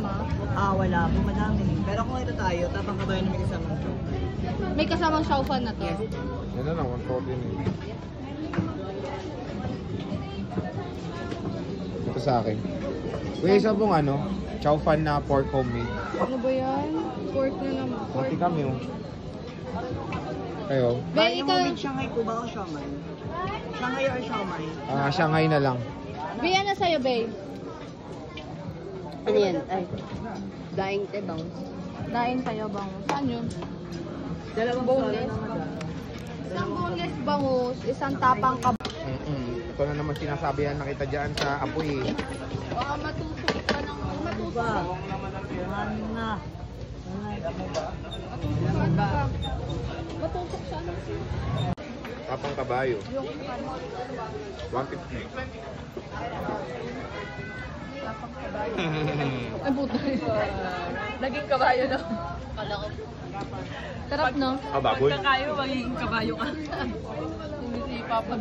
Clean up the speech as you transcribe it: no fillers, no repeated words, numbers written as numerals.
kasama? Wala po, madami. Pero kung ito tayo, tapang kabayan na may kasamang show. May kasamang xiaofan na to? Yes. Yan na lang, 140 na yun. Ito sa akin. Kuya, isa pong ano, chow fan na pork homemade. Ano ba yan? Pork na naman. Pork. Mati kami oh. Kayo? Be, Yung ikaw, homemade Shanghai po ba o siomai? Shanghai or siomai? Shanghai na lang. Be, ano sa'yo, Be? Ano yan? Ay, daing tebang. Daing sa'yo, bangus. Saan yun? Dalawang Boneless. solo naman. Isang boneless bangus, isang tapang kab... Ito na naman sinasabi yan nakita dyan sa apoy. Baka matusok ka ng... Matusok ka. Ano na? Matusok ka. Matusok siya. Tapang kabayo. Yung ano? 150. Tapang kabayo. Ay, puto. Naging kabayo na. Kala ko. Sarap, no? Baboy. Pagkakayo, magiging kabayo ka. Hindi si Papa.